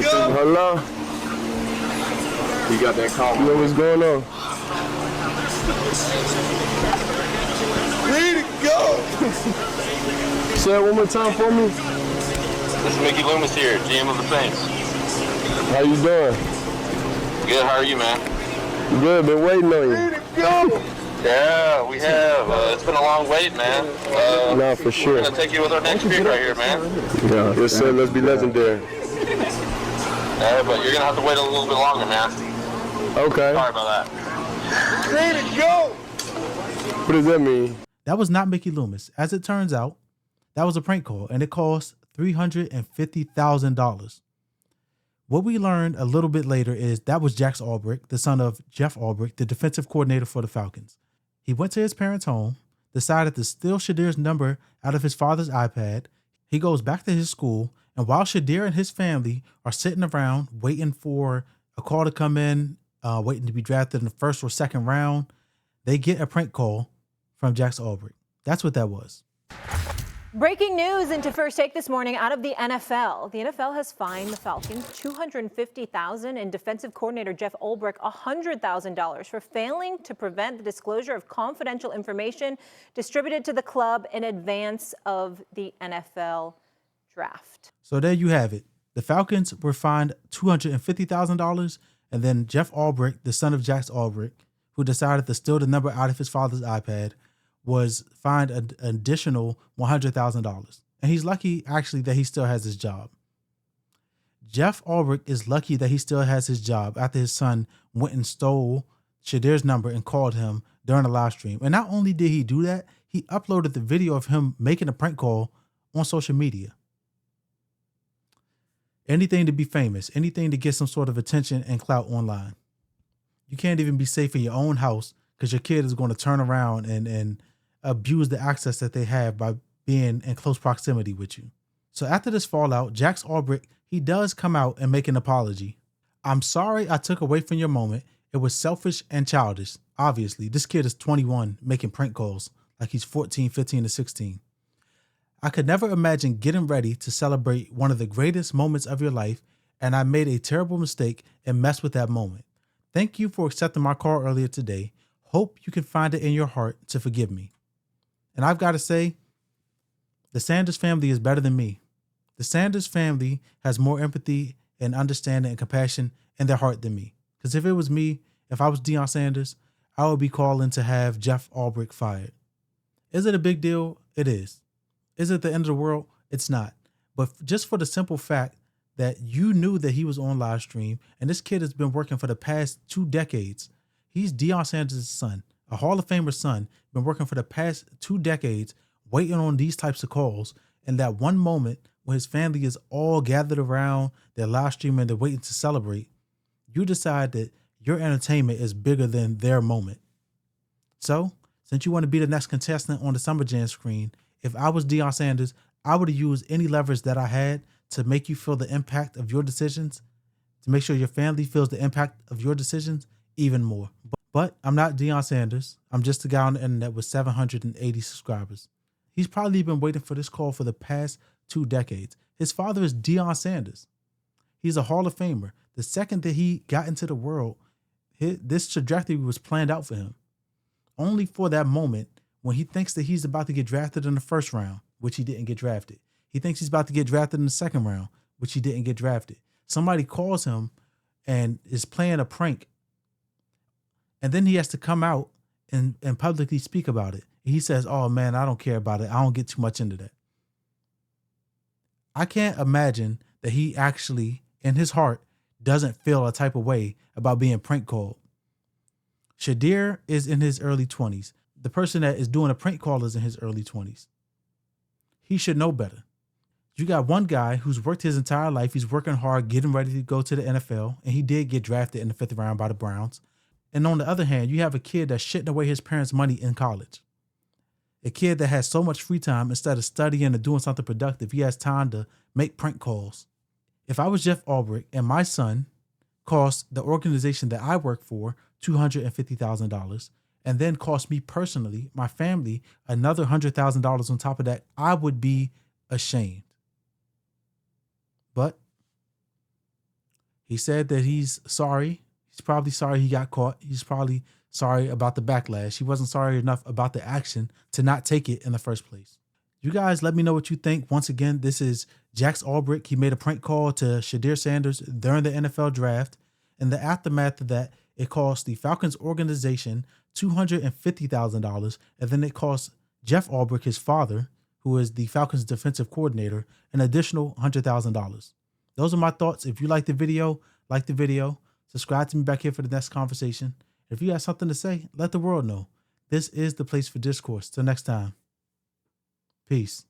Hello? You got that call. You know what's going on? Ready to go! Say it one more time for me. This is Mickey Loomis here, GM of the Saints. How you doing? Good, how are you, man? Good, been waiting on you. Ready to go! Yeah, we have. It's been a long wait, man. No, for sure. We're going to take you with our next pick right here, man. Yeah, yes, sir. Let's be legendary. But you're going to have to wait a little bit longer, man. Okay. Sorry about that. Ready to go! What does that mean? That was not Mickey Loomis. As it turns out, that was a prank call, and it cost $350,000. What we learned a little bit later is that was Jax Albrecht, the son of Jeff Albrecht, the defensive coordinator for the Falcons. He went to his parents' home, decided to steal Shedeur's number out of his father's iPad. He goes back to his school, and while Shedeur and his family are sitting around waiting for a call to come in, waiting to be drafted in the first or second round, they get a prank call from Jax Albrecht. That's what that was. Breaking news into First Take this morning out of the NFL. The NFL has fined the Falcons $250,000 and defensive coordinator Jeff Ulbrich $100,000 for failing to prevent the disclosure of confidential information distributed to the club in advance of the NFL draft. So there you have it. The Falcons were fined $250,000, and then Jeff Albrecht, the son of Jax Albrecht, who decided to steal the number out of his father's iPad, was fined an additional $100,000. And he's lucky, actually, that he still has his job. Jeff Albrecht is lucky that he still has his job after his son went and stole Shedeur's number and called him during a live stream. And not only did he do that, he uploaded the video of him making a prank call on social media. Anything to be famous, anything to get some sort of attention and clout online. You can't even be safe in your own house because your kid is going to turn around and abuse the access that they have by being in close proximity with you. So after this fallout, Jax Albrecht, he does come out and make an apology. I'm sorry I took away from your moment. It was selfish and childish. Obviously, this kid is 21 making prank calls like he's 14, 15, or 16. I could never imagine getting ready to celebrate one of the greatest moments of your life, and I made a terrible mistake and messed with that moment. Thank you for accepting my call earlier today. Hope you can find it in your heart to forgive me. And I've got to say, the Sanders family is better than me. The Sanders family has more empathy and understanding and compassion in their heart than me. Because if it was me, if I was Deion Sanders, I would be calling to have Jeff Albrecht fired. Is it a big deal? It is. Is it the end of the world? It's not. But just for the simple fact that you knew that he was on live stream, and this kid has been working for the past 2 decades. He's Deion Sanders' son, a Hall of Famer son, been working for the past 2 decades, waiting on these types of calls. And that one moment when his family is all gathered around, they're live streaming, they're waiting to celebrate, you decide that your entertainment is bigger than their moment. So, since you want to be the next contestant on the Summer Jam screen, if I was Deion Sanders, I would have used any leverage that I had to make you feel the impact of your decisions, to make sure your family feels the impact of your decisions even more. But I'm not Deion Sanders. I'm just a guy on the internet with 780 subscribers. He's probably been waiting for this call for the past 2 decades. His father is Deion Sanders. He's a Hall of Famer. The second that he got into the world, this trajectory was planned out for him. Only for that moment when he thinks that he's about to get drafted in the first round, which he didn't get drafted. He thinks he's about to get drafted in the second round, which he didn't get drafted. Somebody calls him and is playing a prank. And then he has to come out and publicly speak about it. He says, oh man, I don't care about it. I don't get too much into that. I can't imagine that he actually, in his heart, doesn't feel a type of way about being prank called. Shedeur is in his early 20s. The person that is doing a prank call is in his early 20s. He should know better. You got one guy who's worked his entire life. He's working hard, getting ready to go to the NFL, and he did get drafted in the 5th round by the Browns. And on the other hand, you have a kid that's shitting away his parents' money in college. A kid that has so much free time, instead of studying or doing something productive, he has time to make prank calls. If I was Jeff Albrecht and my son cost the organization that I work for $250,000 and then cost me personally, my family, another $100,000 on top of that, I would be ashamed. But He said that he's sorry. He's probably sorry he got caught. He's probably sorry about the backlash. He wasn't sorry enough about the action to not take it in the first place. You guys let me know what you think. Once again, this is Jax Albrecht. He made a prank call to Shedeur Sanders during the NFL draft. In the aftermath of that, it cost the Falcons organization $250,000. And then it cost Jeff Albrecht, his father, who is the Falcons defensive coordinator, an additional $100,000. Those are my thoughts. If you like the video, subscribe to me back here for the next conversation. If you got something to say, let the world know. This is the place for discourse. Till next time. Peace.